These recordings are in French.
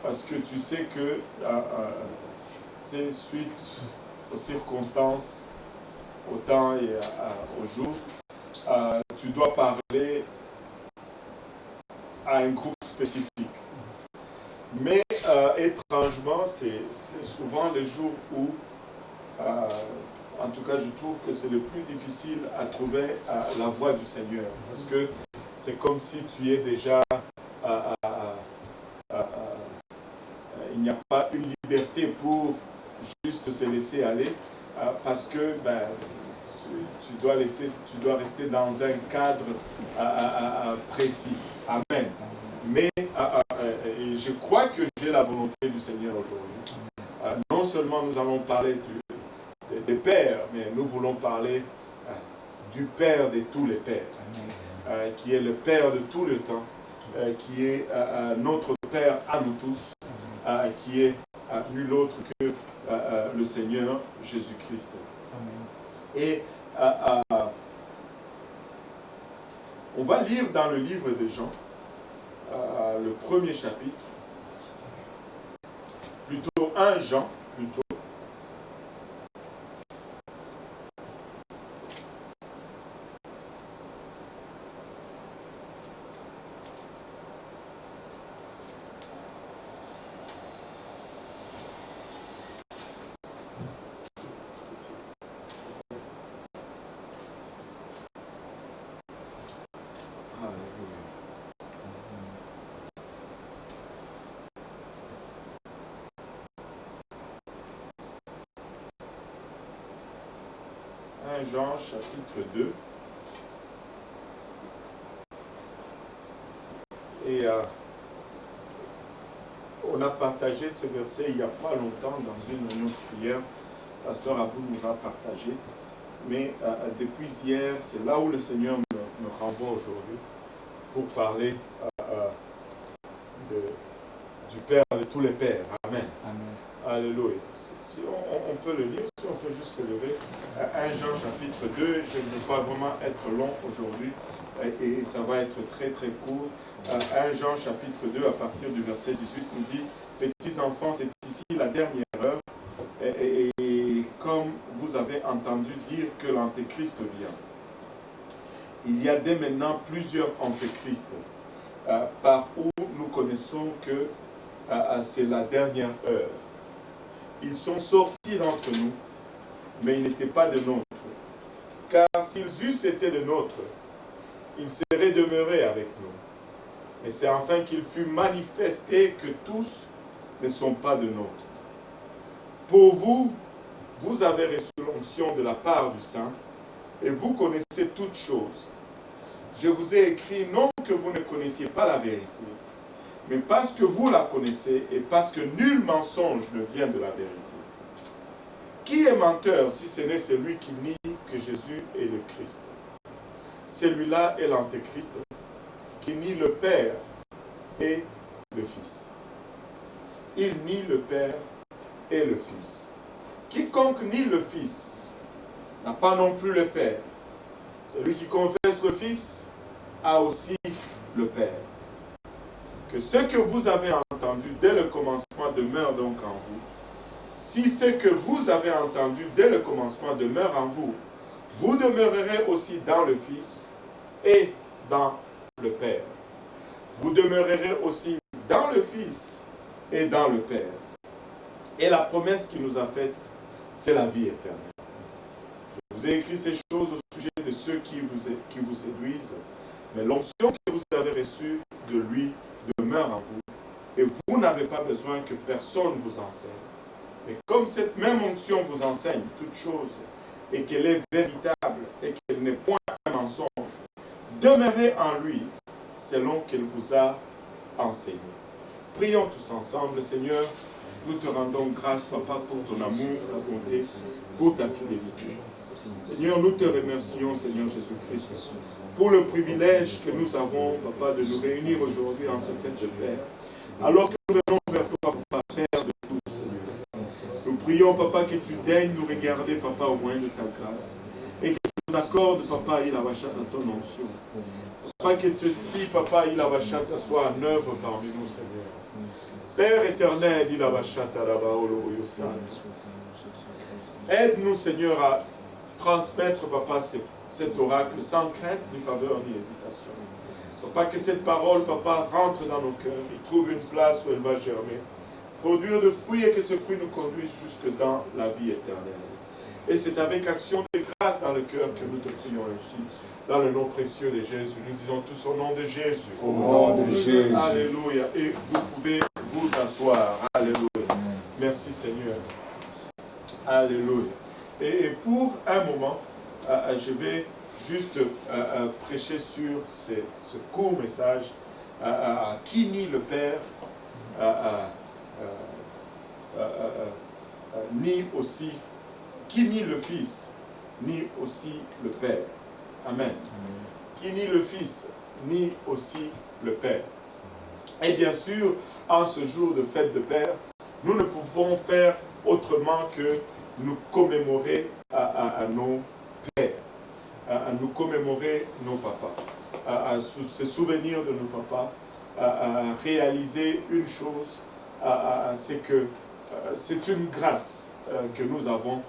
parce que tu sais que c'est suite aux circonstances, au temps et au jour, tu dois parler à un groupe spécifique. Mais étrangement, c'est souvent les jours où, en tout cas, je trouve que c'est le plus difficile à trouver la voix du Seigneur. Parce que c'est comme si tu es déjà... il n'y a pas une liberté pour juste se laisser aller, parce que tu dois rester dans un cadre précis. Amen. Mais je crois que j'ai la volonté du Seigneur aujourd'hui. Non seulement nous allons parler des pères, mais nous voulons parler du Père de tous les pères, qui est le Père de tout le temps, qui est notre Père à nous tous, qui est nul autre que le Seigneur Jésus-Christ. Et on va lire dans le livre de Jean, le premier chapitre, plutôt 1 Jean, plutôt. Jean chapitre 2 et on a partagé ce verset il n'y a pas longtemps dans une réunion de prière. Pasteur Abou nous a partagé, mais depuis hier, c'est là où le Seigneur me renvoie aujourd'hui pour parler du Père de tous les pères. Amen. Amen. Alléluia. Si on peut le lire, si on peut juste se lever. 1 Jean chapitre 2, je ne veux pas vraiment être long aujourd'hui et ça va être très très court. 1 Jean chapitre 2 à partir du verset 18 nous dit: petits enfants, c'est ici la dernière heure et comme vous avez entendu dire que l'Antéchrist vient, il y a dès maintenant plusieurs Antéchrists par où nous connaissons que c'est la dernière heure. Ils sont sortis d'entre nous, mais ils n'étaient pas de nôtres. Car s'ils eussent été de nôtres, ils seraient demeurés avec nous. Mais c'est enfin qu'il fut manifesté que tous ne sont pas de nôtres. Pour vous, vous avez reçu l'onction de la part du Saint, et vous connaissez toutes choses. Je vous ai écrit non que vous ne connaissiez pas la vérité, mais parce que vous la connaissez et parce que nul mensonge ne vient de la vérité. Qui est menteur si ce n'est celui qui nie que Jésus est le Christ? Celui-là est l'Antéchrist, qui nie le Père et le Fils. Il nie le Père et le Fils. Quiconque nie le Fils n'a pas non plus le Père. Celui qui confesse le Fils a aussi le Père. Que ce que vous avez entendu dès le commencement demeure donc en vous. Si ce que vous avez entendu dès le commencement demeure en vous, vous demeurerez aussi dans le Fils et dans le Père. Vous demeurerez aussi dans le Fils et dans le Père. Et la promesse qu'il nous a faite, c'est la vie éternelle. Je vous ai écrit ces choses au sujet de ceux qui vous séduisent, mais l'onction que vous avez reçue de lui demeure en vous, et vous n'avez pas besoin que personne vous enseigne. Mais comme cette même onction vous enseigne toutes choses, et qu'elle est véritable, et qu'elle n'est point un mensonge, demeurez en lui, selon qu'elle vous a enseigné. Prions tous ensemble. Seigneur, nous te rendons grâce, Papa, pour ton amour, ta bonté, pour ta fidélité. Seigneur, nous te remercions, Seigneur Jésus-Christ, pour le privilège que nous avons, Papa, de nous réunir aujourd'hui en cette fête de Père. Alors que nous venons vers toi, Papa, Père de tous, Seigneur. Nous prions, Papa, que tu daignes nous regarder, Papa, au moyen de ta grâce. Et que tu nous accordes, Papa, il avachate à ton onction. Papa, que ceci, Papa, il avachate soit en œuvre parmi nous, Seigneur. Père éternel, aide-nous, Seigneur, à transmettre, Papa, cet oracle sans crainte, ni faveur, ni hésitation. Papa, que cette parole, Papa, rentre dans nos cœurs et trouve une place où elle va germer. Produire de fruits et que ce fruit nous conduise jusque dans la vie éternelle. Et c'est avec action de grâce dans le cœur que nous te prions ainsi. Dans le nom précieux de Jésus, nous disons tous au nom de Jésus. Au nom de Jésus. Alléluia. Et vous pouvez vous asseoir. Alléluia. Merci Seigneur. Alléluia. Et pour un moment, je vais juste prêcher sur ce court message. Qui nie le Père, ni aussi, qui nie le Fils, ni aussi le Père. Amen. Qui nie le Fils, ni aussi le Père. Et bien sûr, en ce jour de fête de Père, nous ne pouvons faire autrement que nous commémorer à nos pères, à nous commémorer nos papas, à se souvenir de nos papas, à réaliser une chose, c'est que c'est une grâce que nous avons,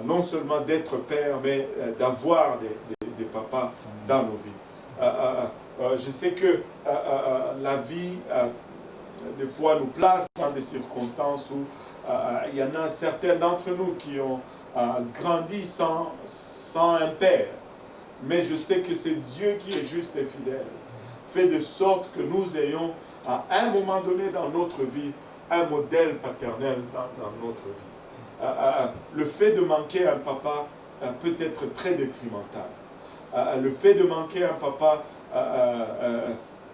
non seulement d'être père, mais d'avoir des papas dans nos vies. Je sais que la vie, des fois, nous place dans des circonstances où il y en a certains d'entre nous qui ont grandi sans un père. Mais je sais que c'est Dieu qui est juste et fidèle. Fait de sorte que nous ayons, à un moment donné dans notre vie, un modèle paternel dans notre vie. Le fait de manquer un papa peut être très détrimental. Le fait de manquer un papa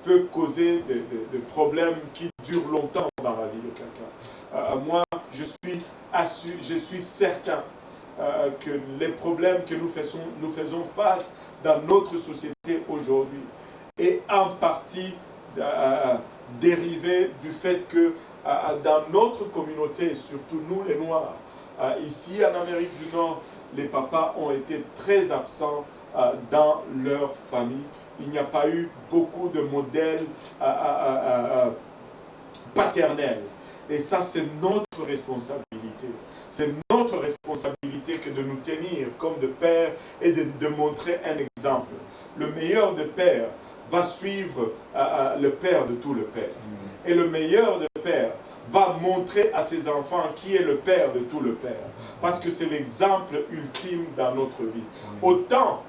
peut causer des problèmes qui durent longtemps dans la vie de quelqu'un. Moi, je suis certain que les problèmes que nous faisons face dans notre société aujourd'hui est en partie dérivé du fait que dans notre communauté, surtout nous les Noirs, ici en Amérique du Nord, les papas ont été très absents dans leur famille. Il n'y a pas eu beaucoup de modèles paternels. Et ça, c'est notre responsabilité. C'est notre responsabilité que de nous tenir comme de pères et de montrer un exemple. Le meilleur de père va suivre le père de tout le père. Et le meilleur de père va montrer à ses enfants qui est le père de tout le père. Parce que c'est l'exemple ultime dans notre vie. Autant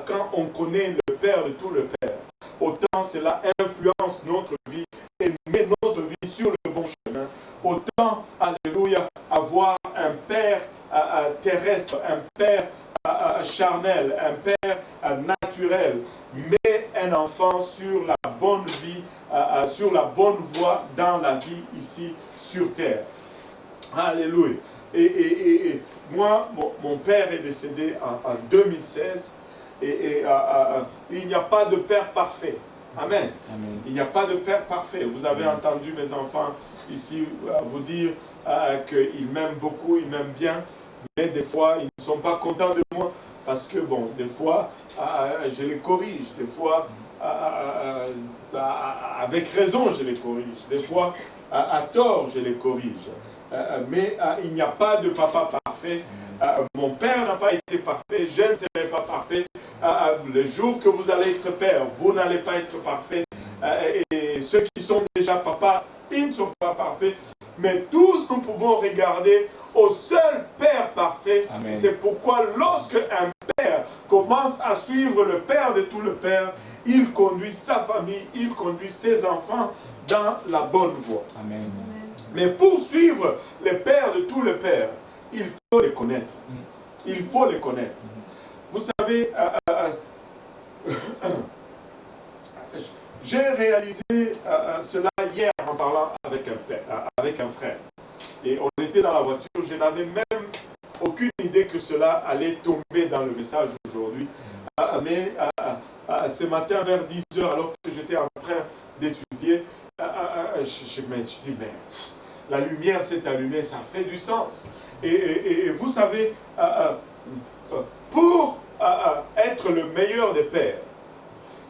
quand on connaît le père de tout le père, autant cela influence notre vie et met notre vie sur le bon chemin. Autant, alléluia, avoir un père terrestre, un père charnel, un père naturel, met un enfant sur la bonne vie, sur la bonne voie dans la vie ici sur terre. Alléluia. Et moi, mon père est décédé en 2016 et il n'y a pas de père parfait. Amen. Amen. Il n'y a pas de père parfait. Vous avez entendu mes enfants ici vous dire qu'ils m'aiment beaucoup, ils m'aiment bien, mais des fois, ils ne sont pas contents de moi parce que, bon, des fois, je les corrige, des fois, avec raison, je les corrige, des fois, à tort, je les corrige. Mais il n'y a pas de papa parfait. Mon père n'a pas été parfait, je ne serai pas parfait. Le jour que vous allez être père, vous n'allez pas être parfait. Et ceux qui sont déjà papa, ils ne sont pas parfaits. Mais tous nous pouvons regarder au seul Père parfait. C'est pourquoi lorsque un père commence à suivre le Père de tout le Père, il conduit sa famille, il conduit ses enfants dans la bonne voie. Amen. Mais pour suivre le Père de tout le Père, il faut les connaître. Il faut les connaître. Vous savez, j'ai réalisé cela hier en parlant avec un frère. Et on était dans la voiture, je n'avais même aucune idée que cela allait tomber dans le message aujourd'hui. Mais ce matin vers 10 h, alors que j'étais en train d'étudier, je me dis, mais la lumière s'est allumée, ça fait du sens. Et vous savez, pour être le meilleur des pères,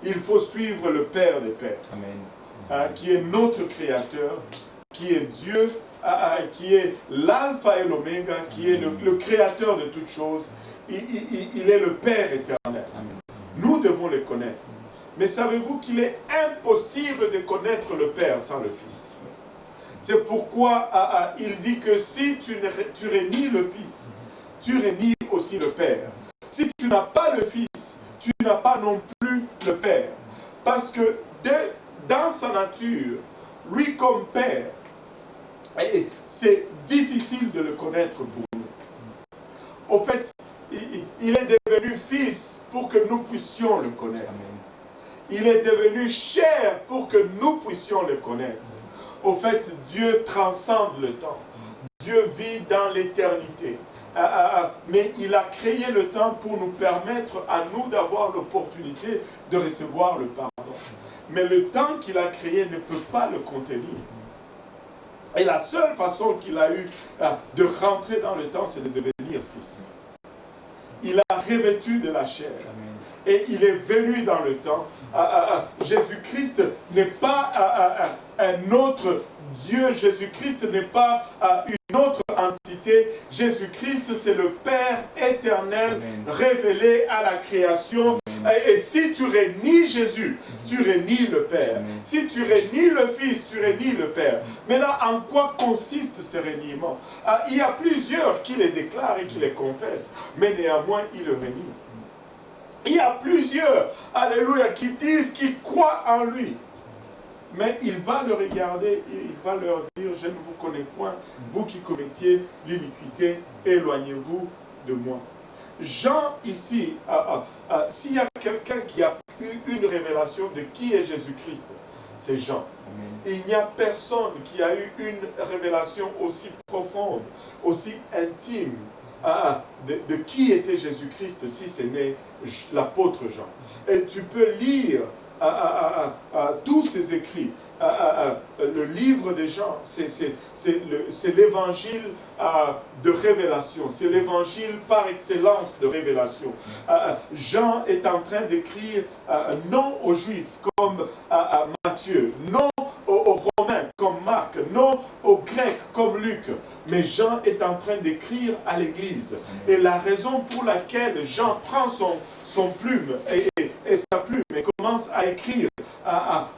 il faut suivre le Père des pères. Amen. qui est notre Créateur, qui est Dieu, qui est l'alpha et l'oméga, qui est le Créateur de toutes choses. Il est le Père éternel. Nous devons le connaître. Mais savez-vous qu'il est impossible de connaître le Père sans le Fils? C'est pourquoi il dit que si tu rénies le Fils, tu rénies aussi le Père. Si tu n'as pas le Fils, tu n'as pas non plus le Père. Parce que dans sa nature, lui comme Père, c'est difficile de le connaître pour nous. Au fait, il est devenu Fils pour que nous puissions le connaître. Il est devenu chair pour que nous puissions le connaître. Au fait, Dieu transcende le temps. Dieu vit dans l'éternité. Mais il a créé le temps pour nous permettre à nous d'avoir l'opportunité de recevoir le pardon. Mais le temps qu'il a créé ne peut pas le contenir. Et la seule façon qu'il a eu de rentrer dans le temps, c'est de devenir fils. Il a revêtu de la chair. Et il est venu dans le temps. Jésus-Christ n'est pas un autre Dieu. Jésus-Christ n'est pas une autre entité. Jésus-Christ, c'est le Père éternel révélé à la création. Et si tu rénies Jésus, tu rénies le Père. Si tu rénies le Fils, tu rénies le Père. Maintenant, en quoi consiste ce reniement? Il y a plusieurs qui les déclarent et qui les confessent, mais néanmoins, ils le renient. Il y a plusieurs, alléluia, qui disent qu'ils croient en lui. Mais il va le regarder et il va leur dire, je ne vous connais point, vous qui commettiez l'iniquité, éloignez-vous de moi. Jean ici, s'il y a quelqu'un qui a eu une révélation de qui est Jésus-Christ, c'est Jean. Il n'y a personne qui a eu une révélation aussi profonde, aussi intime de qui était Jésus-Christ si ce n'est l'apôtre Jean. Et tu peux lire tous ces écrits. Le livre de Jean, c'est l'évangile de révélation. C'est l'évangile par excellence de révélation. Jean est en train d'écrire non aux Juifs comme Matthieu, non aux Romains comme Marc, non aux Grecs comme Luc, mais Jean est en train d'écrire à l'Église. Et la raison pour laquelle Jean prend son plume et sa plume et commence à écrire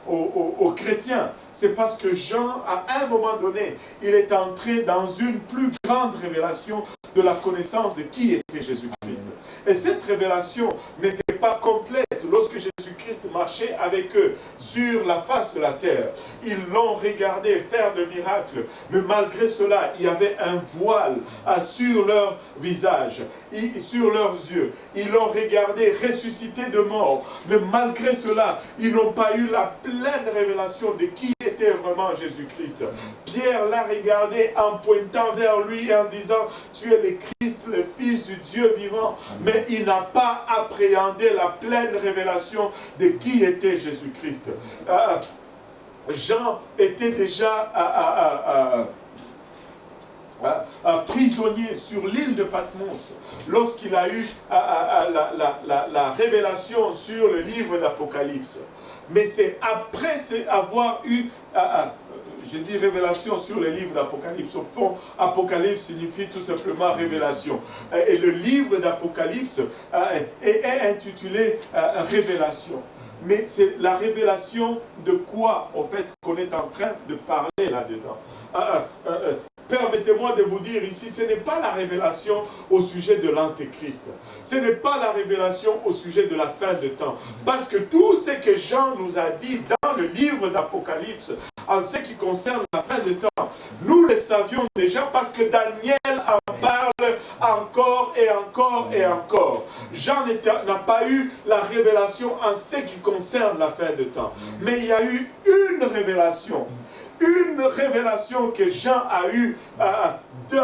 aux chrétiens, c'est parce que Jean, à un moment donné, il est entré dans une plus grande révélation de la connaissance de qui était Jésus-Christ. Et cette révélation n'était pas complète lorsque Jésus-Christ marchait avec eux sur la face de la terre. Ils l'ont regardé faire de miracles, mais malgré cela, il y avait un voile sur leur visage, sur leurs yeux. Ils l'ont regardé ressuscité de mort, mais malgré cela, ils n'ont pas eu la pleine révélation de qui était vraiment Jésus-Christ. Pierre l'a regardé en pointant vers lui et en disant, tu es le Christ, le Fils du Dieu vivant. Mais il n'a pas appréhendé la pleine révélation de qui était Jésus-Christ. Jean était déjà prisonnier sur l'île de Patmos lorsqu'il a eu la révélation sur le livre d'Apocalypse. Mais c'est après avoir eu, je dis révélation sur le livre d'Apocalypse. Au fond, Apocalypse signifie tout simplement révélation. Et le livre d'Apocalypse est intitulé Révélation. Mais c'est la révélation de quoi, au fait, qu'on est en train de parler là-dedans. Permettez-moi de vous dire ici, ce n'est pas la révélation au sujet de l'Antéchrist. Ce n'est pas la révélation au sujet de la fin de temps. Parce que tout ce que Jean nous a dit dans le livre d'Apocalypse, en ce qui concerne la fin de temps, nous le savions déjà parce que Daniel en parle encore et encore et encore. Jean n'a pas eu la révélation en ce qui concerne la fin de temps. Mais il y a eu une révélation que Jean a eue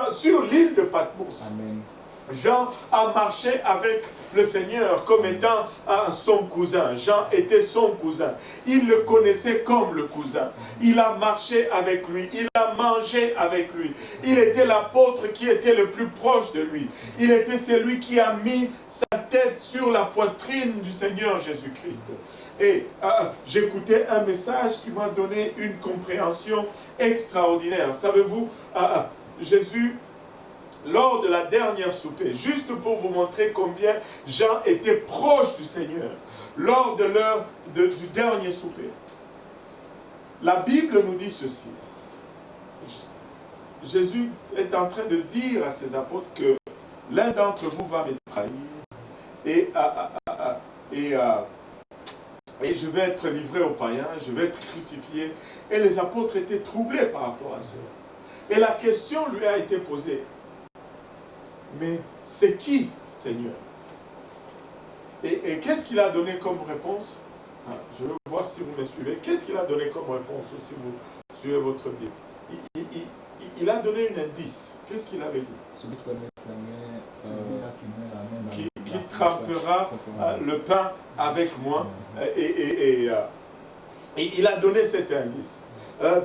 sur l'île de Patmos. Amen. Une révélation que Jean a eue sur l'île de Patmos. Une révélation que Jean a eue sur l'île de Patmos. Une révélation que Jean a eue sur l'île de Patmos. Une révélation que Jean a eue sur l'île de Patmos. Mais il y a eu une révélation Jean a marché avec le Seigneur comme étant son cousin. Jean était son cousin. Il le connaissait comme le cousin. Il a marché avec lui. Il a mangé avec lui. Il était l'apôtre qui était le plus proche de lui. Il était celui qui a mis sa tête sur la poitrine du Seigneur Jésus-Christ. Et j'écoutais un message qui m'a donné une compréhension extraordinaire. Savez-vous, Jésus, lors de la dernière soupée, juste pour vous montrer combien Jean était proche du Seigneur, lors de l'heure du dernier souper, la Bible nous dit ceci. Jésus est en train de dire à ses apôtres que l'un d'entre vous va me trahir et je vais être livré aux païens, je vais être crucifié. Et les apôtres étaient troublés par rapport à cela. Et la question lui a été posée. Mais c'est qui, Seigneur? Et qu'est-ce qu'il a donné comme réponse? Je veux voir si vous me suivez. Qu'est-ce qu'il a donné comme réponse, ou si vous suivez votre Bible? Il a donné un indice. Qu'est-ce qu'il avait dit? Celui qui va mettre la main, qui trempera le pain avec moi. Et il a donné cet indice.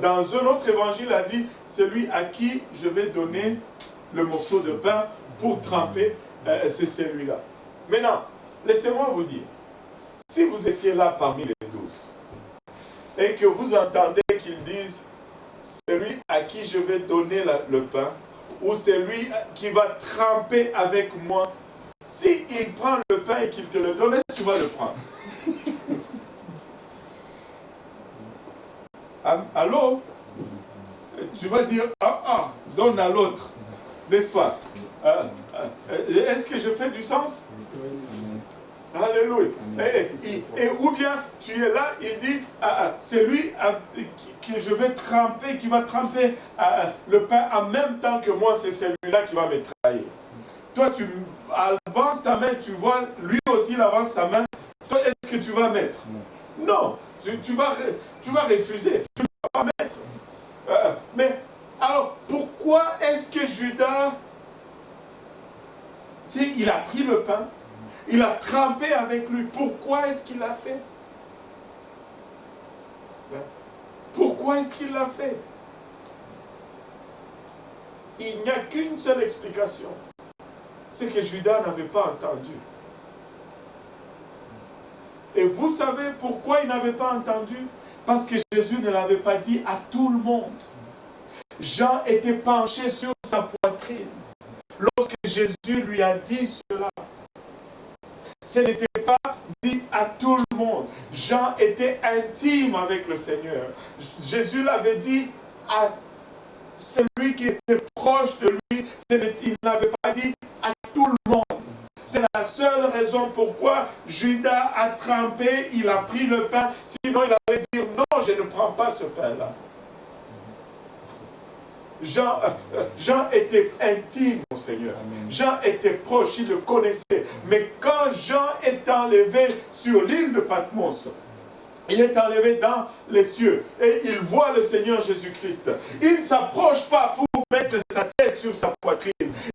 Dans un autre évangile, il a dit, celui à qui je vais donner le morceau de pain pour tremper, c'est celui-là. Maintenant, laissez-moi vous dire, si vous étiez là parmi les 12, et que vous entendez qu'ils disent, celui à qui je vais donner le pain, ou celui qui va tremper avec moi, s'il prend le pain et qu'il te le donne, est-ce que tu vas le prendre? Allô? Tu vas dire, donne à l'autre, n'est-ce pas? Est-ce que je fais du sens? Alléluia. Et ou bien tu es là, il dit, c'est lui que je vais tremper, qui va tremper le pain en même temps que moi, c'est celui-là qui va me trahir. Toi, tu avances ta main, tu vois, lui aussi il avance sa main. Toi, est-ce que tu vas mettre? Non, tu vas refuser, tu ne vas pas mettre. Mais alors, pourquoi est-ce que Judas, il a pris le pain, il a trempé avec lui? Pourquoi est-ce qu'il l'a fait? Pourquoi est-ce qu'il l'a fait? Il n'y a qu'une seule explication. C'est que Judas n'avait pas entendu. Et vous savez pourquoi il n'avait pas entendu? Parce que Jésus ne l'avait pas dit à tout le monde. Jean était penché sur sa poitrine. Lorsque Jésus lui a dit cela, ce n'était pas dit à tout le monde. Jean était intime avec le Seigneur. Jésus l'avait dit à celui qui était proche de lui. Il n'avait pas dit à tout le monde. C'est la seule raison pourquoi Judas a trempé, il a pris le pain. Sinon, il allait dire, non, je ne prends pas ce pain-là. Jean était intime au Seigneur. Jean était proche, il le connaissait. Mais quand Jean est enlevé sur l'île de Patmos, il est enlevé dans les cieux et il voit le Seigneur Jésus-Christ. Il ne s'approche pas pour mettre sa tête sur sa poitrine.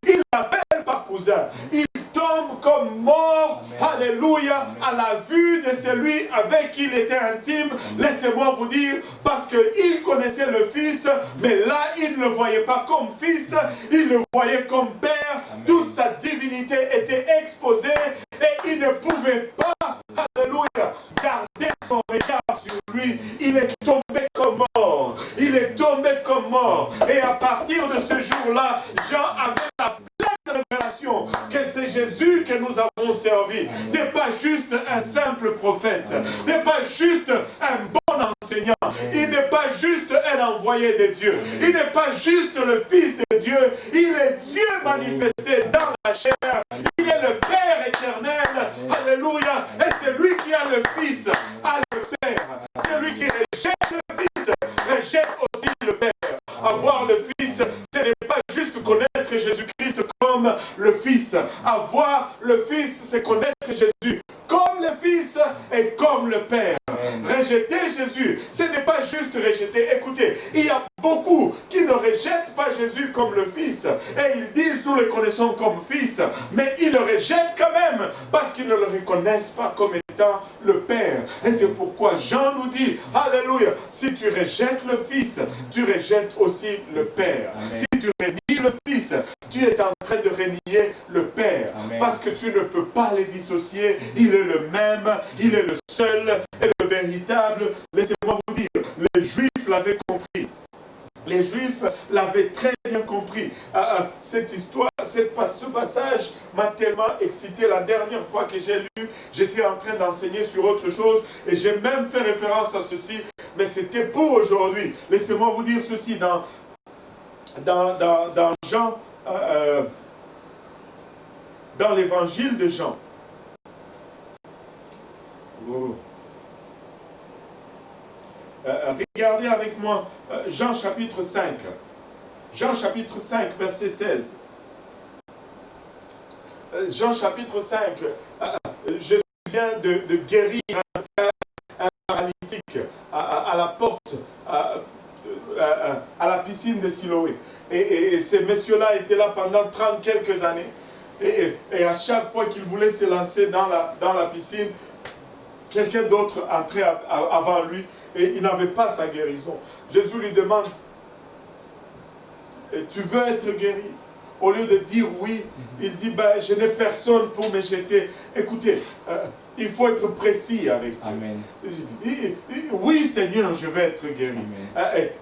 Il l'appelle pas cousin. Il tombe comme mort, alléluia, à la vue de celui avec qui il était intime. Laissez-moi vous dire, parce qu'il connaissait le Fils, mais là, il ne le voyait pas comme Fils, il le voyait comme Père. Toute sa divinité était exposée et il ne pouvait pas, alléluia, garder son regard sur lui. Il est tombé comme mort. Il est tombé comme mort. Et à partir de ce jour-là, Jean avait la pleine révélation que c'est Jésus que nous avons servi. N'est pas juste un simple prophète. N'est pas juste un bon enseignant. Il n'est pas juste un envoyé de Dieu. Il n'est pas juste le Fils de Dieu. Il est Dieu manifesté dans la chair. Il est le Père éternel. Alléluia. Et c'est lui qui a le Fils, a le Père. C'est lui qui rejette le Fils, rejette aussi le Père. Avoir le Fils, ce n'est pas juste connaître Jésus-Christ comme le Fils. Avoir le Fils, c'est connaître Jésus comme le Fils et comme le Père. Rejeter Jésus, ce n'est pas juste rejeter. Écoutez, il y a beaucoup beaucoup qui ne rejettent pas Jésus comme le Fils. Et ils disent, nous le connaissons comme Fils, mais ils le rejettent quand même, parce qu'ils ne le reconnaissent pas comme étant le Père. Et c'est pourquoi Jean nous dit, alléluia, si tu rejettes le Fils, tu rejettes aussi le Père. Amen. Si tu renies le Fils, tu es en train de renier le Père. Amen. Parce que tu ne peux pas les dissocier. Il est le même, il est le seul et le véritable. Laissez-moi vous dire, les Juifs l'avaient compris. Les Juifs l'avaient très bien compris. Cette histoire, ce passage m'a tellement excité. La dernière fois que j'ai lu, j'étais en train d'enseigner sur autre chose et j'ai même fait référence à ceci, mais c'était pour aujourd'hui. Laissez-moi vous dire ceci dans Jean, dans l'évangile de Jean. Oh. Regardez avec moi Jean chapitre 5. Jean chapitre 5, verset 16. Jean chapitre 5. Je viens de guérir un paralytique à la porte, à la piscine de Siloé. Et ces messieurs-là étaient là pendant 30 quelques années. Et à chaque fois qu'ils voulaient se lancer dans la piscine, quelqu'un d'autre entrait avant lui et il n'avait pas sa guérison. Jésus lui demande, tu veux être guéri? Au lieu de dire oui, il dit, ben, je n'ai personne pour me jeter. Écoutez, il faut être précis avec Dieu. Amen. Oui Seigneur, je vais être guéri.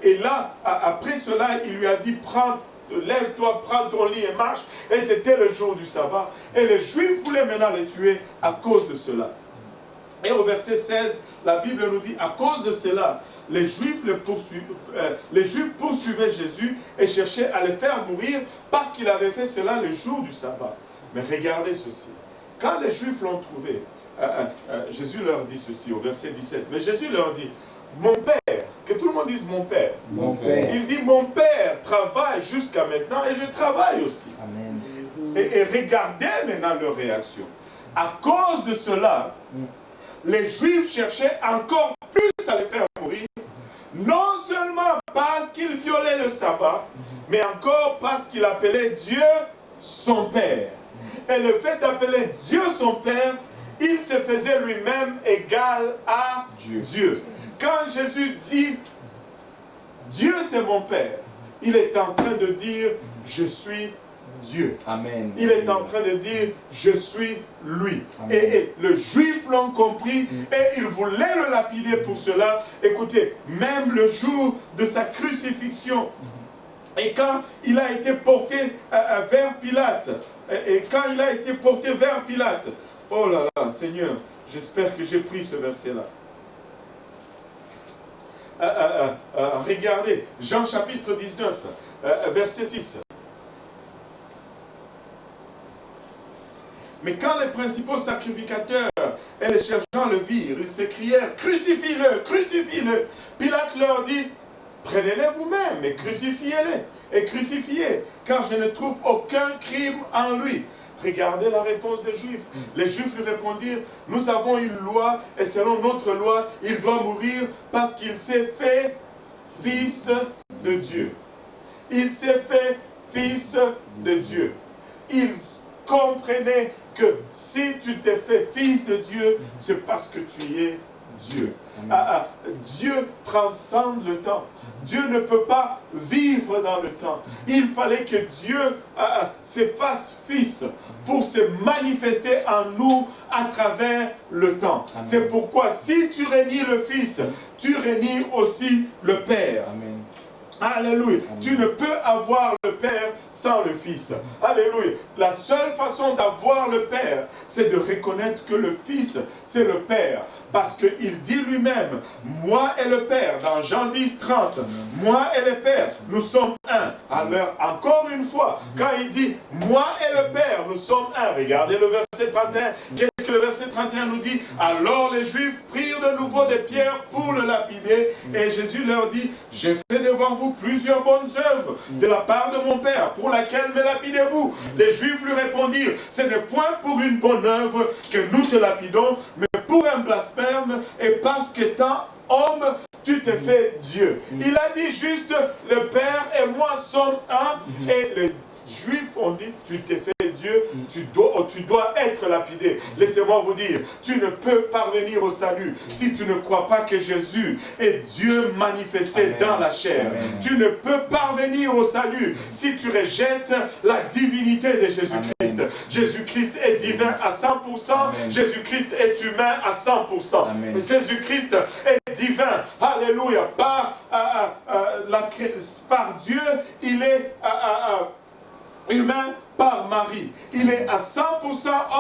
Et là, après cela, il lui a dit, lève-toi, prends ton lit et marche. Et c'était le jour du sabbat. Et les Juifs voulaient maintenant le tuer à cause de cela. Et au verset 16, la Bible nous dit, à cause de cela, les Juifs poursuivaient Jésus et cherchaient à le faire mourir parce qu'il avait fait cela le jour du sabbat. Mais regardez ceci. Quand les Juifs l'ont trouvé, Jésus leur dit ceci au verset 17. Mais Jésus leur dit, mon Père, que tout le monde dise mon Père. Mon Père. Il dit, mon Père travaille jusqu'à maintenant et je travaille aussi. Amen. Et regardez maintenant leur réaction. À cause de cela, les Juifs cherchaient encore plus à les faire mourir, non seulement parce qu'ils violaient le sabbat, mais encore parce qu'ils appelaient Dieu son Père. Et le fait d'appeler Dieu son Père, il se faisait lui-même égal à Dieu. Quand Jésus dit Dieu c'est mon Père, il est en train de dire je suis Dieu. Amen. Il est en train de dire je suis lui. Et le Juif l'ont compris et il voulait le lapider pour cela. Écoutez, même le jour de sa crucifixion et quand il a été porté vers Pilate, oh là là, Seigneur, j'espère que j'ai pris ce verset-là. Regardez, Jean chapitre 19, verset 6. Mais quand les principaux sacrificateurs et les sergents le virent, ils s'écrièrent, crucifie-le, crucifie-le. Pilate leur dit, prenez-le vous-même et crucifiez-le, et crucifiez, car je ne trouve aucun crime en lui. Regardez la réponse des Juifs. Les Juifs lui répondirent, nous avons une loi, et selon notre loi, il doit mourir parce qu'il s'est fait fils de Dieu. Il s'est fait fils de Dieu. Il comprenait que si tu t'es fait fils de Dieu, c'est parce que tu es Dieu. Dieu transcende le temps. Dieu ne peut pas vivre dans le temps. Il fallait que Dieu se fasse fils pour se manifester en nous à travers le temps. C'est pourquoi si tu renies le Fils, tu renies aussi le Père. Amen. Alléluia. Amen. Tu ne peux avoir le Père sans le Fils. Alléluia. La seule façon d'avoir le Père, c'est de reconnaître que le Fils, c'est le Père. Parce qu'il dit lui-même, moi et le Père, dans Jean 10, 30, moi et le Père, nous sommes un. Alors, encore une fois, quand il dit, moi et le Père, nous sommes un, regardez le verset 31, qu'est-ce que le verset 31 nous dit? Alors les Juifs prirent de nouveau des pierres pour le lapider, et Jésus leur dit, j'ai fait devant vous plusieurs bonnes œuvres de la part de mon Père, pour laquelle me lapidez-vous? Les Juifs lui répondirent, ce n'est point pour une bonne œuvre que nous te lapidons, mais pour un blasphème, et parce qu'étant homme, tu t'es fait Dieu. Il a dit juste, le Père et moi sommes un. Et les Juifs ont dit, tu t'es fait Dieu, tu dois être lapidé. Laissez-moi vous dire, tu ne peux parvenir au salut si tu ne crois pas que Jésus est Dieu manifesté dans la chair. Tu ne peux parvenir au salut si tu rejettes la divinité de Jésus-Christ. Jésus-Christ est divin à 100%, Jésus-Christ est humain à 100%. Jésus-Christ est divin, alléluia, par Dieu, il est humain par Marie. Il est à 100%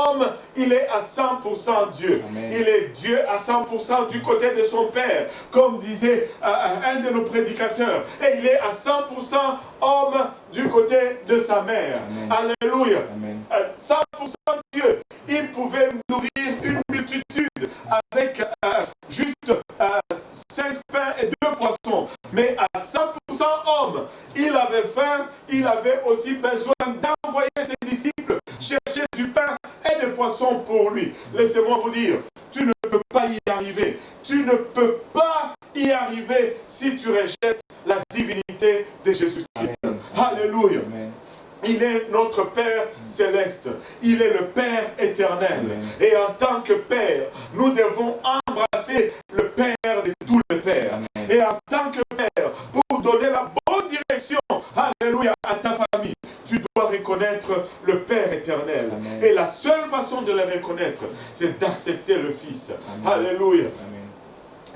homme, il est à 100% Dieu. Amen. Il est Dieu à 100% du côté de son Père, comme disait un de nos prédicateurs. Et il est à 100% homme du côté de sa mère. Amen. Alléluia. Amen. 100% Dieu. Il pouvait nourrir une multitude avec juste 5 pains et 2 poissons. Mais à 100% homme, il avait faim, il avait aussi besoin d'envoyer ses disciples chercher du pain et des poissons pour lui. Laissez-moi vous dire, tu ne peux pas y arriver. Tu ne peux pas y arriver si tu rejettes la divinité de Jésus-Christ. Alléluia. Amen. Il est notre Père céleste. Il est le Père éternel. Amen. Et en tant que Père, nous devons embrasser le Père de tous les pères. Amen. Et en tant que Père, pour donner la bonne direction, alléluia, à ta famille, tu dois reconnaître le Père éternel. Amen. Et la seule façon de le reconnaître, c'est d'accepter le Fils. Amen. Alléluia.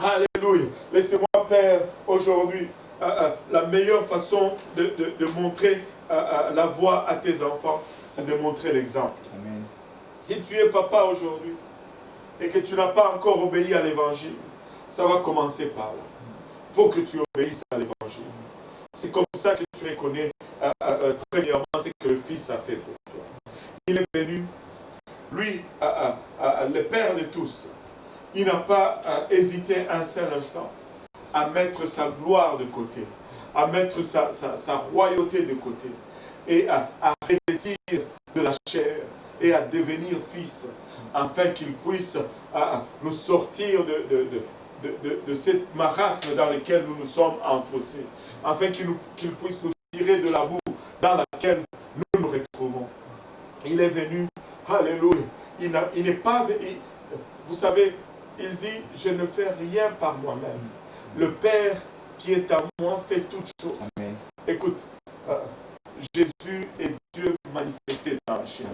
Amen. Alléluia. Laissez-moi, Père, aujourd'hui, la meilleure façon de montrer la voie à tes enfants, c'est de montrer l'exemple. Amen. Si tu es papa aujourd'hui et que tu n'as pas encore obéi à l'évangile, ça va commencer par là. Il faut que tu obéisses à l'évangile. C'est comme ça que tu reconnais premièrement ce que le Fils a fait pour toi. Il est venu, lui, le Père de tous. Il n'a pas hésité un seul instant à mettre sa gloire de côté, à mettre sa royauté de côté et à revêtir de la chair et à devenir fils, afin qu'il puisse nous sortir de cette marasme dans laquelle nous nous sommes enfoncés, afin qu'il puisse nous tirer de la boue dans laquelle nous nous retrouvons. Il est venu, alléluia, il n'est pas venu, vous savez, il dit, je ne fais rien par moi-même. Le Père qui est à moi fait toutes choses. Amen. Écoute, Jésus est Dieu manifesté dans la chair.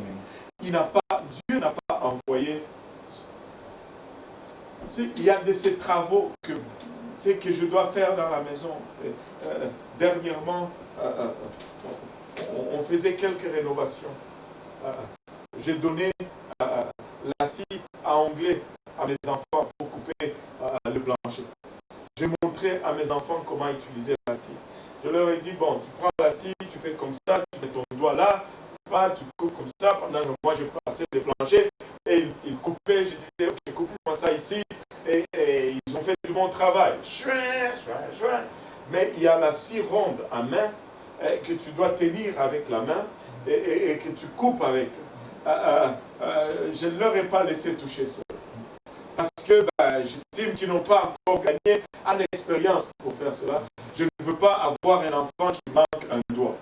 Dieu n'a pas envoyé. Tu sais, il y a de ces travaux que je dois faire dans la maison. Dernièrement, on faisait quelques rénovations. J'ai donné la scie à ongler à mes enfants pour couper le plancher. J'ai montré à mes enfants comment utiliser la scie. Je leur ai dit, bon, tu prends la scie, tu fais comme ça, tu mets ton doigt là, tu coupes comme ça, pendant que moi je passais les planchers, et ils coupaient, je disais, ok, coupe-moi ça ici, et ils ont fait du bon travail. Mais il y a la scie ronde à main, que tu dois tenir avec la main, et que tu coupes avec. Je ne leur ai pas laissé toucher ça. Parce que j'estime qu'ils n'ont pas encore gagné en expérience pour faire cela. Je ne veux pas avoir un enfant qui manque un doigt.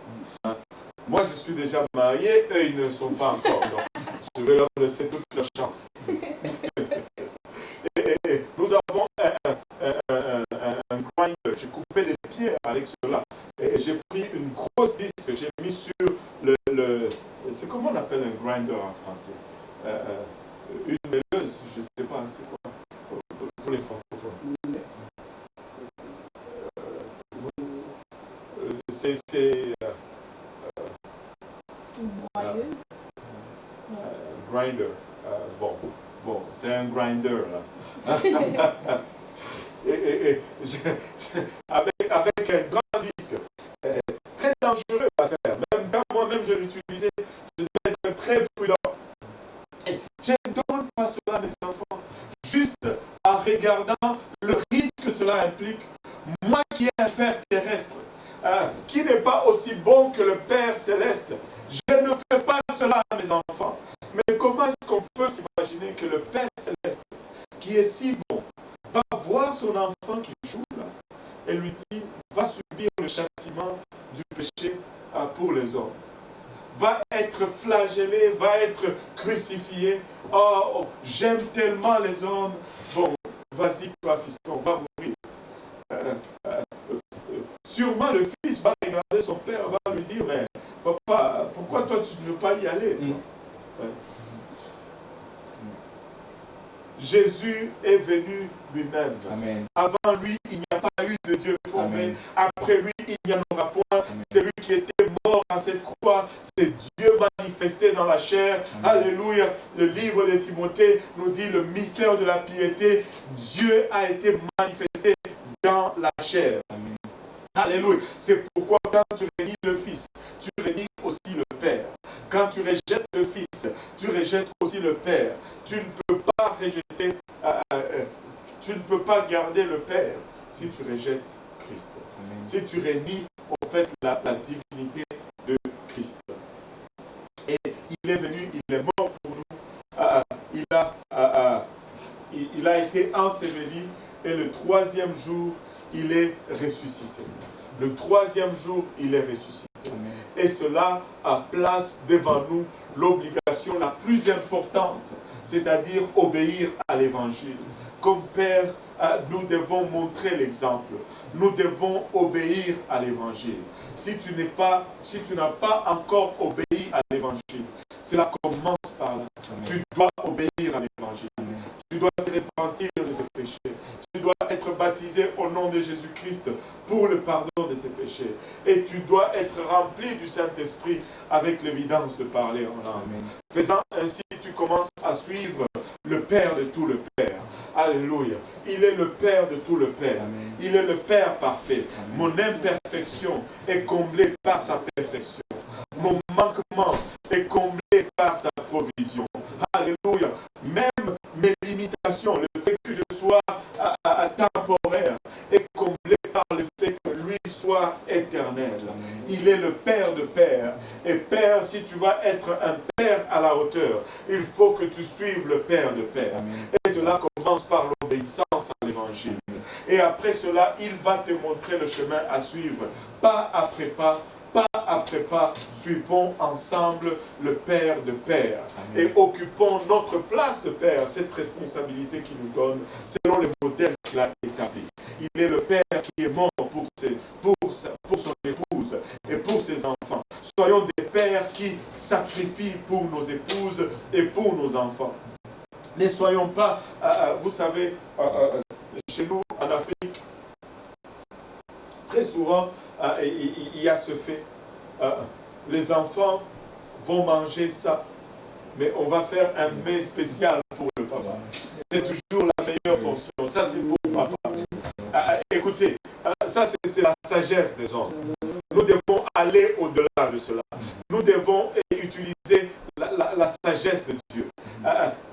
Moi, je suis déjà marié, eux, ils ne sont pas encore. Donc, je vais leur laisser toute leur chance. et nous avons un grinder. J'ai coupé des pieds avec cela. Et j'ai pris une grosse disque, j'ai mis sur c'est comment on appelle un grinder en français? Une mêleuse, je ne sais pas, c'est quoi pour les francophones? C'est grinder. Bon, c'est un grinder là. avec un grand disque, très dangereux à faire. Même quand moi-même je l'utilisais, je devais être très prudent. Et je ne donne pas cela à mes enfants, juste en regardant le risque que cela implique. Moi qui ai un Père terrestre, qui n'est pas aussi bon que le Père céleste, je ne fais pas cela à mes enfants. Mais comment est-ce qu'on peut s'imaginer que le Père céleste, qui est si bon, va voir son enfant qui joue là, lui dit, va subir le châtiment du péché pour les hommes. Va être flagellé, va être crucifié. Oh, j'aime tellement les hommes. Bon, vas-y, toi, fiston, va mourir. Sûrement, le fils va regarder son père, va lui dire, mais papa, pourquoi toi, tu ne veux pas y aller, toi? Jésus est venu lui-même. Avant lui, il n'y a pas eu de Dieu formé. Après lui, il n'y en aura point. C'est lui qui était mort à cette croix. C'est Dieu manifesté dans la chair. Alléluia. Le livre de Timothée nous dit le mystère de la piété. Dieu a été manifesté dans la chair. Alléluia. C'est pourquoi quand tu réunis le Fils, tu réunis aussi le Père. Quand tu rejettes le Fils, tu rejettes aussi le Père. Tu ne peux pas rejeter, tu ne peux pas garder le Père si tu rejettes Christ. Si tu réunis au fait la divinité de Christ. Et il est venu, il est mort pour nous. Il a été enseveli et le troisième jour, il est ressuscité. Le troisième jour, il est ressuscité. Et cela place devant nous l'obligation la plus importante, c'est-à-dire obéir à l'évangile. Comme Père, nous devons montrer l'exemple. Nous devons obéir à l'évangile. Si tu n'as pas encore obéi à l'évangile, cela commence par là. Tu dois obéir à l'évangile. Tu dois te repentir de tes péchés. Tu dois être baptisé au nom de Jésus-Christ pour le pardon de tes péchés. Et tu dois être rempli du Saint-Esprit avec l'évidence de parler en langue. Faisant ainsi, tu commences à suivre le Père de tout le Père. Alléluia. Il est le Père de tout le Père. Il est le Père parfait. Mon imperfection est comblée par sa perfection. Mon manquement est comblé par sa provision. Alléluia. Même mes limitations, le fait que je sois temporaire, est comblé par le fait que lui soit éternel. Il est le Père de Père. Et Père, si tu vas être un Père à la hauteur, il faut que tu suives le Père de Père. Et cela commence par l'obéissance à l'Évangile. Et après cela, il va te montrer le chemin à suivre, pas après pas. Pas après pas, suivons ensemble le Père de Père. Et occupons notre place de Père, cette responsabilité qu'il nous donne, selon les modèles qu'il a établis. Il est le Père qui est mort pour son épouse et pour ses enfants. Soyons des pères qui sacrifient pour nos épouses et pour nos enfants. Ne soyons pas, vous savez, chez nous en Afrique, très souvent, il y a ce fait. Les enfants vont manger ça, mais on va faire un mets spécial pour le papa. C'est toujours la meilleure portion. Ça, c'est pour papa. Écoutez, ça, c'est la sagesse des hommes. Nous devons aller au-delà de cela. Nous devons utiliser la sagesse de Dieu.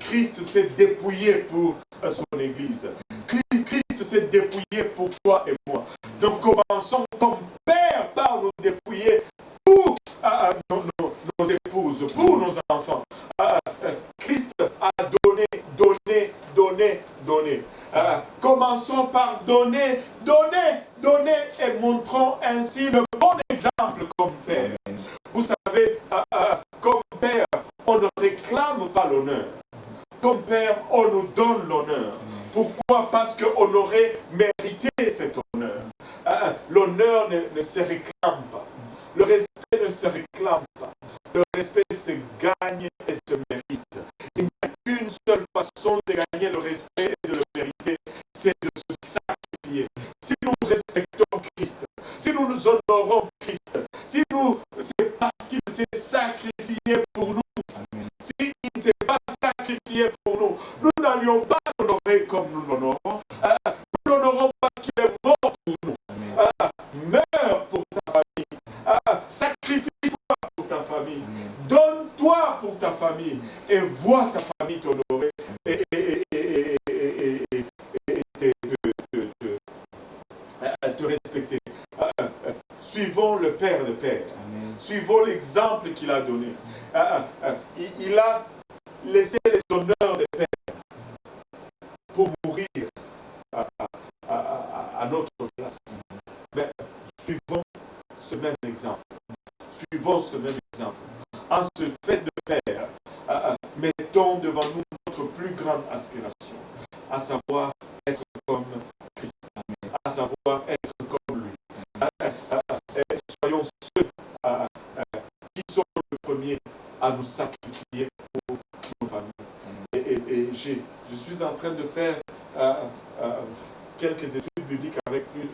Christ s'est dépouillé pour son Église. Christ s'est dépouillé pour toi et moi. Donc commençons comme Père par nous dépouiller pour nos épouses, pour nos enfants. Christ a donné. Commençons par donner et montrons ainsi le bon exemple comme Père. Vous savez, comme Père, on ne réclame pas l'honneur. Comme Père, on nous donne l'honneur. Pourquoi? Parce qu'on aurait mérité cet honneur. L'honneur ne se réclame pas. Le respect ne se réclame pas. Le respect se gagne et se mérite. Il n'y a qu'une seule façon de gagner le respect et de le mériter, c'est de se sacrifier. Si nous respectons Christ, si nous nous honorons Christ, c'est parce qu'il s'est sacrifié pour nous. S'il ne s'est pas sacrifié pour nous, nous n'allions pas l'honorer comme nous l'honorons. Nous l'honorons parce qu'il est mort pour nous. Meurs pour ta famille. Sacrifie-toi pour ta famille. Donne-toi pour ta famille. Et vois ta famille t'honorer et te respecter. Suivons le Père de Père. Suivons l'exemple qu'il a donné. Il a laissé les honneurs de Père pour mourir à notre place. exemple. Suivons ce même exemple. En ce fait de Père, mettons devant nous notre plus grande aspiration, à savoir être comme Christ, à savoir être comme lui. Soyons ceux qui sont les premiers à nous sacrifier pour nos familles. Et je suis en train de faire quelques études bibliques avec plus.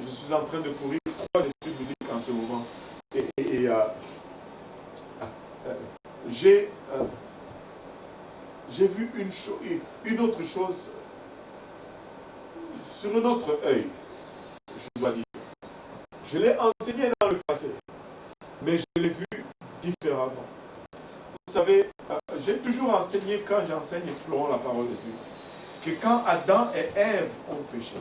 Je suis en train de courir 3 études bibliques en ce moment. J'ai vu une autre chose sur un autre œil, je dois dire. Je l'ai enseigné dans le passé, mais je l'ai vu différemment. Vous savez, j'ai toujours enseigné, quand j'enseigne Explorons la parole de Dieu, que quand Adam et Ève ont péché,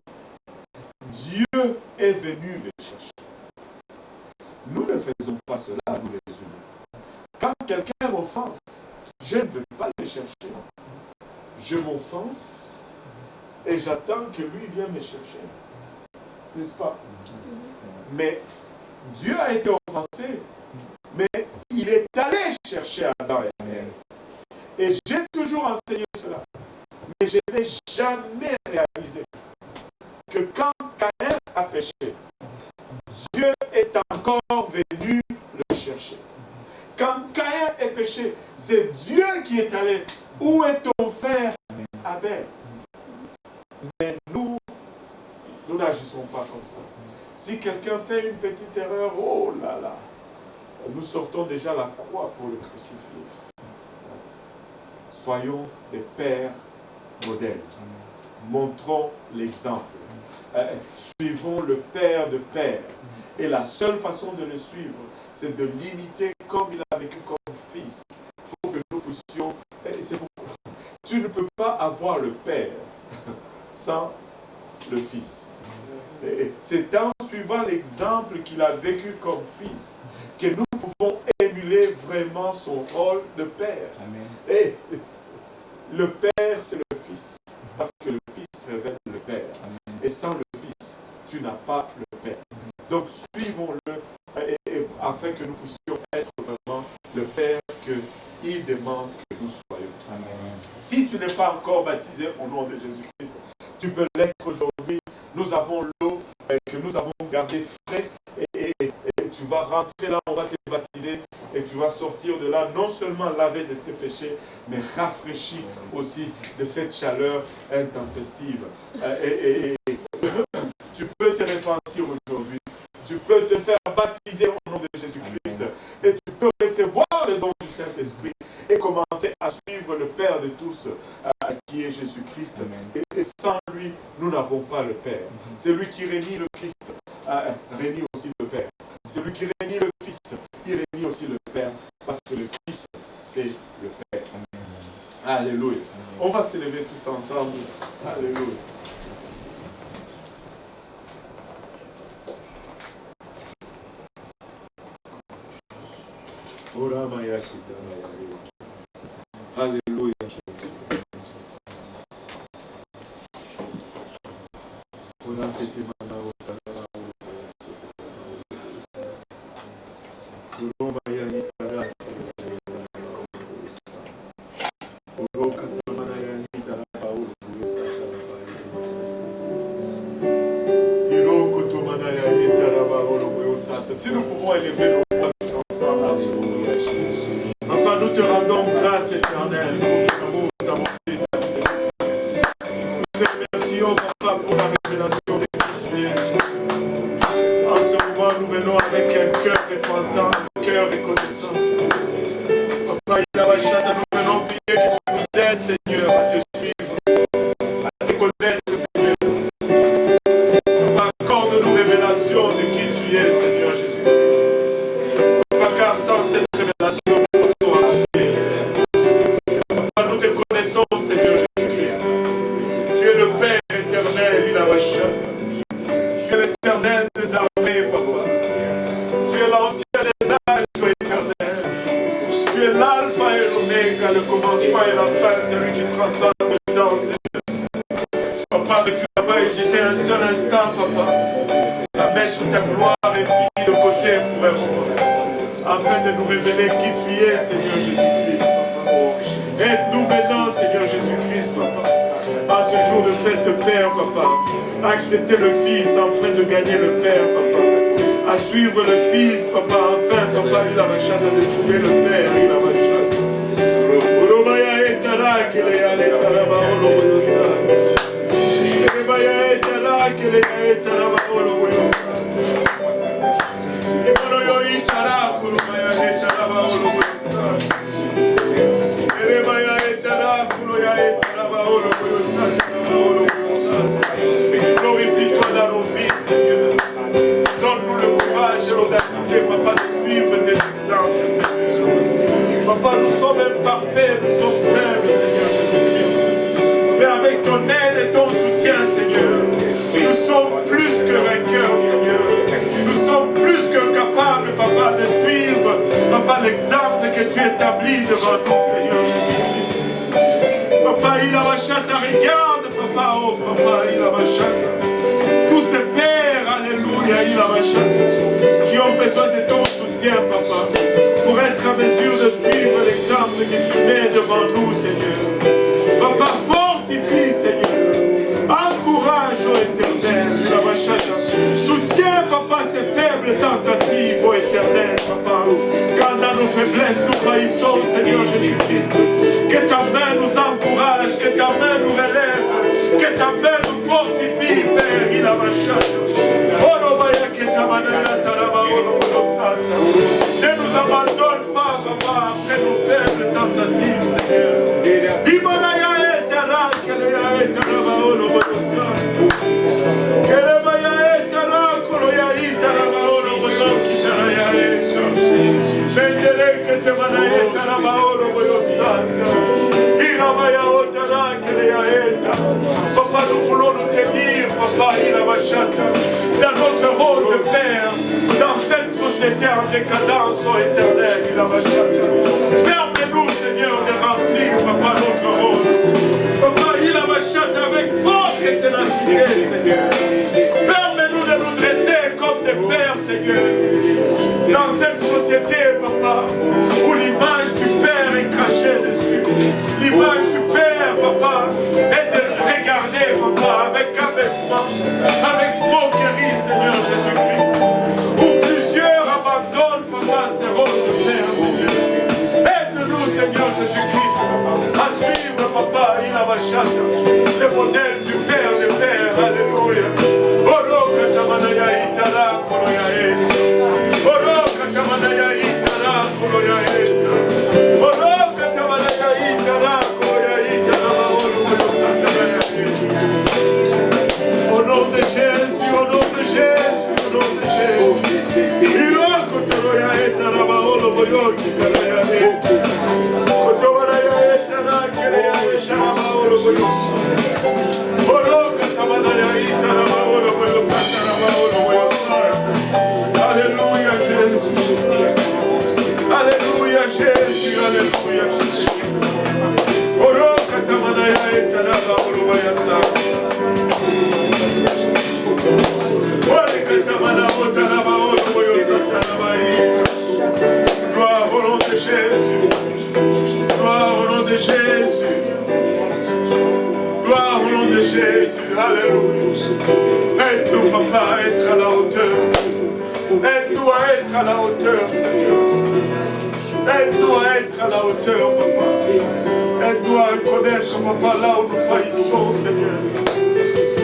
Dieu est venu les chercher. Nous ne faisons pas cela, nous les humains. Quand quelqu'un m'offense, je ne veux pas le chercher. Je m'offense et j'attends que lui vienne me chercher. N'est-ce pas? Mais Dieu a été offensé, mais il est allé chercher Adam et Ève. Et j'ai toujours enseigné cela. Mais je n'ai jamais réalisé que quand Caïn a péché, Dieu est encore venu le chercher. Quand Caïn est péché, c'est Dieu qui est allé. Où est ton frère Abel? Mais nous n'agissons pas comme ça. Si quelqu'un fait une petite erreur, oh là là, nous sortons déjà la croix pour le crucifier. Soyons des pères modèles. Montrons l'exemple. Suivons le Père de Père. Et la seule façon de le suivre, c'est de l'imiter comme il a vécu comme fils. Pour que nous puissions... Tu ne peux pas avoir le Père sans le Fils. C'est en suivant l'exemple qu'il a vécu comme fils que nous pouvons émuler vraiment son rôle de Père. Amen. Et le Père, c'est le Fils. Parce que le Fils révèle le Père. Amen. Et sans le Fils, tu n'as pas le Père. Donc suivons-le afin que nous puissions être vraiment le Père qu'il demande que nous soyons. Amen. Si tu n'es pas encore baptisé au nom de Jésus-Christ, tu peux l'être aujourd'hui. Nous avons l'eau que nous avons gardée frais et tu vas rentrer là, on va te baptiser et tu vas sortir de là, non seulement lavé de tes péchés, mais rafraîchi aussi de cette chaleur intempestive. Tu peux te repentir aujourd'hui. Tu peux te faire baptiser au nom de Jésus-Christ et tu peux recevoir le don du Saint-Esprit et commencer à suivre le Père de tous qui est Jésus-Christ. Et sans lui, nous n'avons pas le Père. C'est lui qui réunit le Christ, réunit aussi le Père. C'est lui qui réunit le Fils, il réunit aussi le Père, parce que le Fils, c'est le Père. Alléluia. On va se lever tous ensemble. Alléluia. Alléluia. Si nous pouvons élever nos voix tous ensemble en ce moment. Enfin, nous te rendons grâce éternelle pour ton amour, ta bonté, ta fidélité. Nous te remercions, Papa, pour la révélation de Jésus. En ce moment, nous venons avec un cœur repentant, un cœur reconnaissant. Papa, nous venons prier que tu nous aides, Seigneur, à te suivre, à te connaître, Seigneur. Papa, accorde-nous révélation de qui tu es, Seigneur Jésus. Papa, car sans cette révélation, nous serons ratés. Papa, nous te connaissons, Seigneur Jésus-Christ. Tu es le Père éternel, il a vaché. Tu es l'éternel des armées, Papa. Tu es l'ancien des âges, éternel. Tu es l'alpha et l'oméga, le commencement et la fin, celui qui transcende le temps, Seigneur. Papa, mais tu n'as pas hésité un seul instant, Papa, à mettre ta gloire infinie de côté. afin de nous révéler qui tu es, Seigneur Jésus-Christ, papa. Aide-nous maintenant, Seigneur Jésus-Christ, papa. En ce jour de fête de Père, papa, à accepter le Fils en train de gagner le Père, papa. À suivre le Fils, papa, enfin, papa, il a machade de trouver le Père, il a machade. Glorifie-toi dans nos vies, Seigneur. Donne-nous le courage et l'audacité, papa, de suivre tes exemples, Seigneur. Papa, nous sommes imparfaits, nous sommes faibles, Seigneur Jésus-Christ. Mais avec ton aide et ton soutien, Seigneur, nous sommes plus que vainqueurs, Seigneur. Nous sommes plus que capables, papa, de suivre, papa, l'exemple que tu établis devant nous, Seigneur Jésus-Christ. Papa, il a machata, regarde, papa, oh, papa, il a machata. Tous ces pères, alléluia, il a machata, qui ont besoin de ton soutien, papa, pour être en mesure de suivre l'exemple que tu mets devant nous, Seigneur. Papa, fortifie, Seigneur. Encourage, ô éternel, il a machata. Soutiens, papa, ces faibles tentatives, ô éternel, papa. Quand dans nos faiblesses, nous faillissons, Seigneur Jésus-Christ. Que ta main nous encourage, que ta main nous relève, que ta main nous fortifie, Père, il a machata. Ne nous abandonne pas, papa, après nos faibles tentatives, Seigneur. Papa, nous voulons nous tenir, papa, dans notre rôle de père, dans cette société en décadence, ô éternel, permets-nous, Seigneur, de remplir, papa, notre rôle. Papa, avec force et ténacité, Seigneur. Permets-nous de nous dresser comme des pères, Seigneur. Dans cette société, papa, où l'image du Père est crachée dessus. L'image du Père, papa, est de regarder, papa, avec abaissement, avec moquerie, Seigneur Jésus-Christ. Où plusieurs abandonnent, papa, ces rôles de Père, Seigneur. Aide-nous, Seigneur Jésus-Christ, à suivre, papa, le modèle du Père des Pères. Alléluia. Au nom de Jésus, au nom de Jésus, au nom de Jésus. Alléluia Jésus. Alléluia Jésus. Alléluia Jésus. Gloire au nom de Jésus. Gloire au nom de Jésus. Gloire au nom de Jésus. Alléluia. Aide-nous, papa, à être à la hauteur. Aide-nous à être à la hauteur, Seigneur. Aide-nous à être à la hauteur, papa. Aide-nous à reconnaître, papa, là où nous faillissons, Seigneur.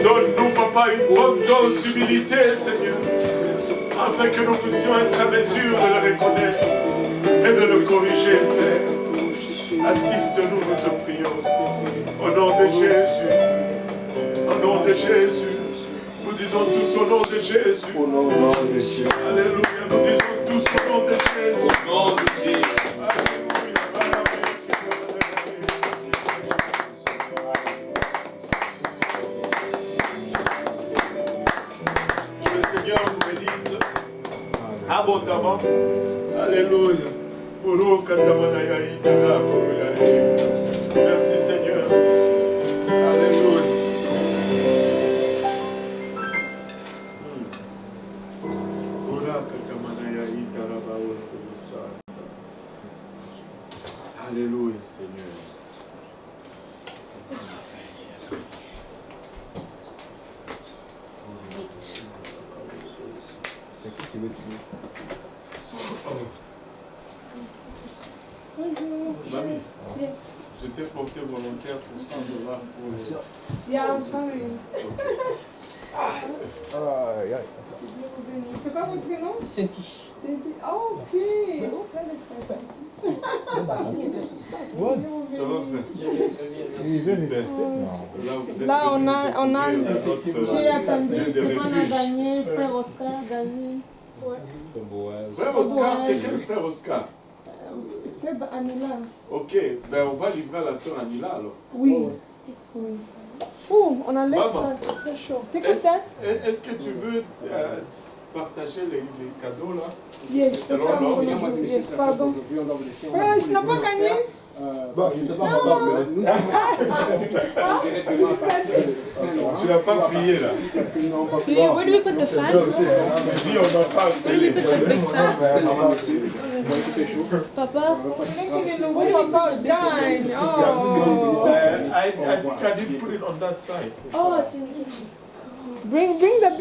Donne-nous, papa, une bonne dose d'humilité, Seigneur, afin que nous puissions être à mesure de le reconnaître et de le corriger, Père. Assiste-nous, nous te prions. Au nom de Jésus. Au nom de Jésus. Nous disons tous au nom de Jésus. Au nom de Jésus. Alléluia. Nous disons tous au nom de Jésus. Au nom de Jésus. Abondamment. Alléluia. Merci Seigneur. Alléluia. Alléluia, Seigneur. C'est qui tu veux tuer? Bonjour. Mamie, Yes. je t'ai porté volontaire pour $100 pour le... Yeah, I'm sorry. C'est quoi votre prénom? Cynthia. Cynthia. Oh, ok. Ça va, frère? Il veut me tester? Non. Là, on a j'ai attendu, Stéphane Stéphane a gagné, frère Oscar a gagné. Ouais. Frère Oscar, c'est quel frère Oscar? C'est Anila. Ok, ben on va livrer à la soeur Anila alors. Oui. Oui. Oh, on enlève Maman. ça, c'est très chaud. T'es comme ça? Est-ce que tu veux partager les cadeaux là? Yes, c'est ça, mon yes, pardon. Ouais, je n'ai pas gagné. Bon, je ne sais pas, papa, Tu n'as pas prié là. Where do we put the fan? Dis, on n'a pas Where do we put the big fan? Papa, papa gagne. Oh. I think I did put it on that side. Oh, it's in the kitchen. Bring the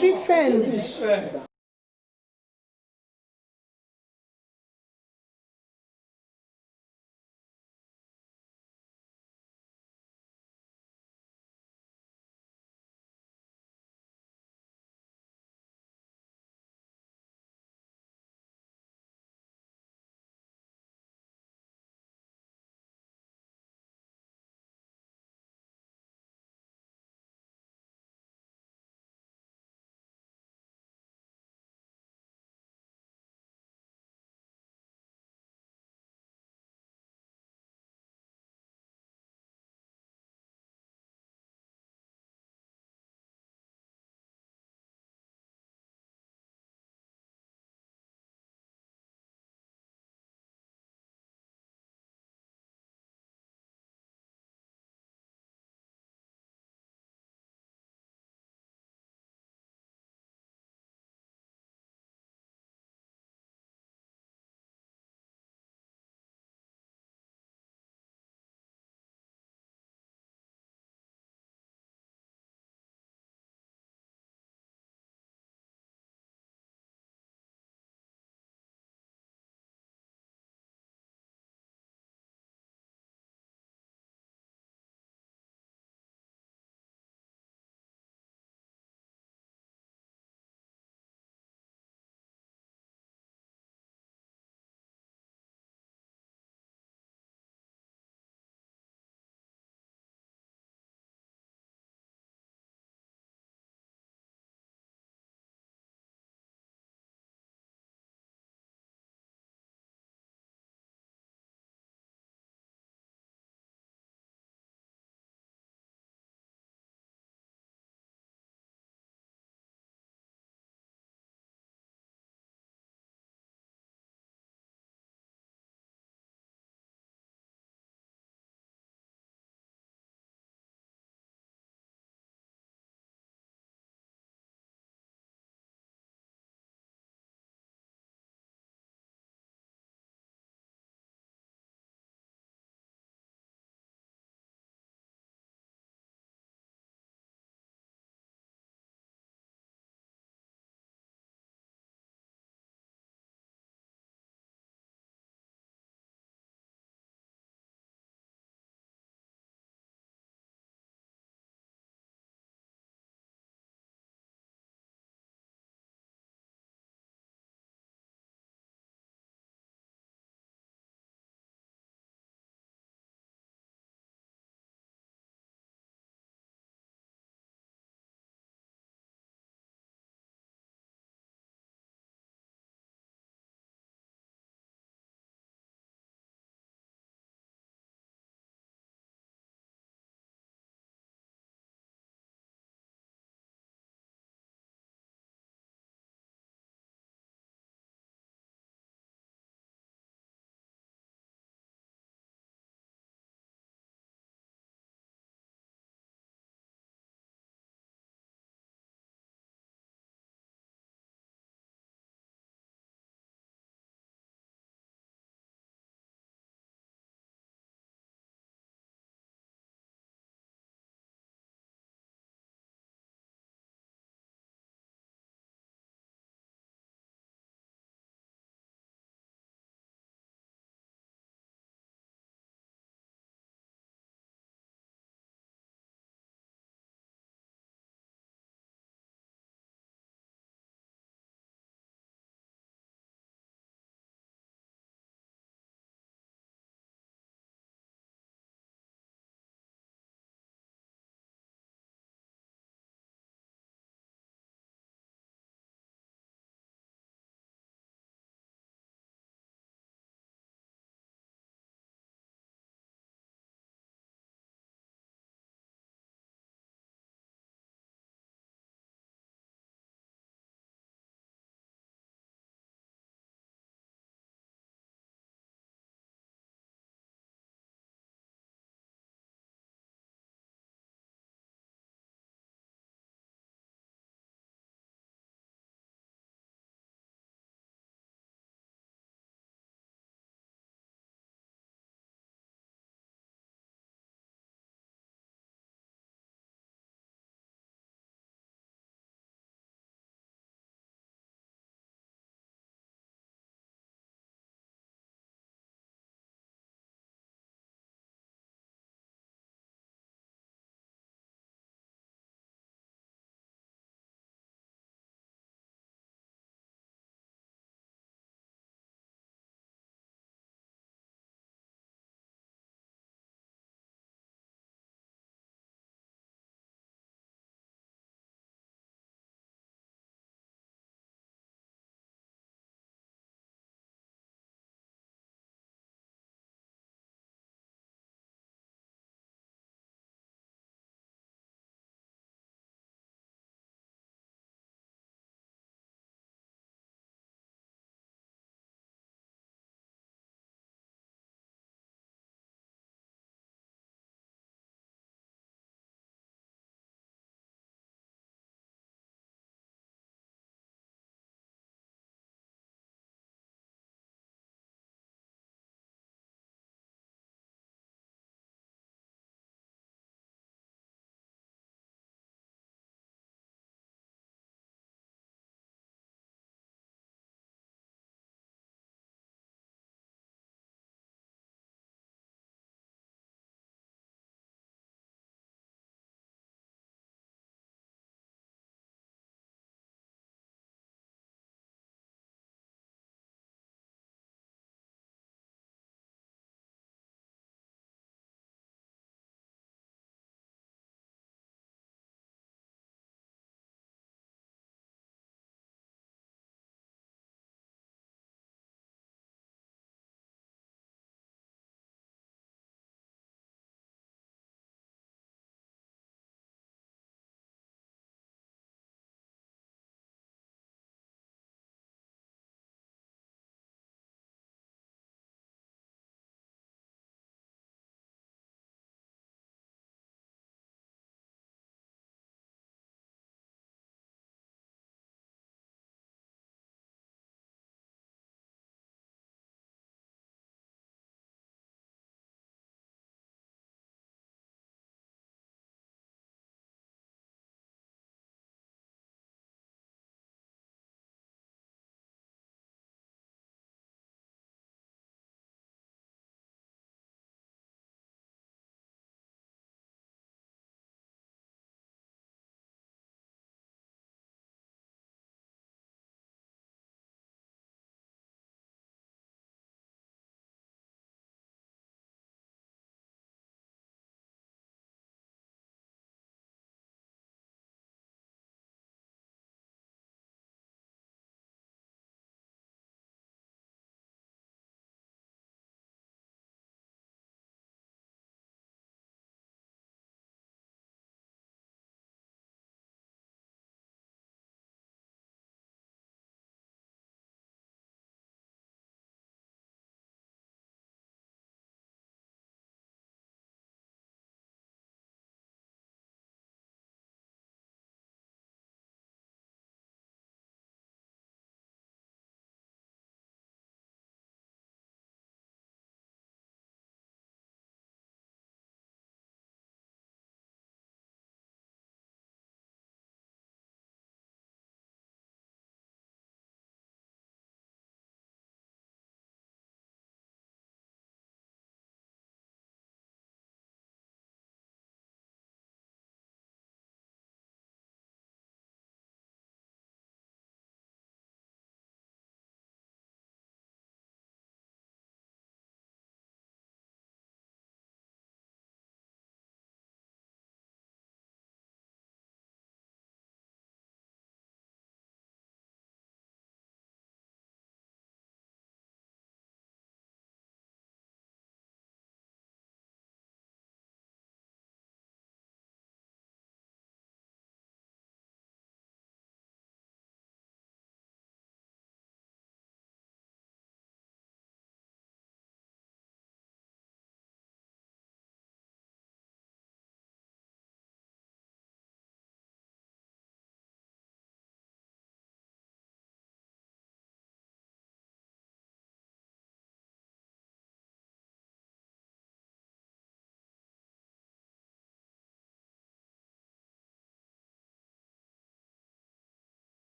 big fan.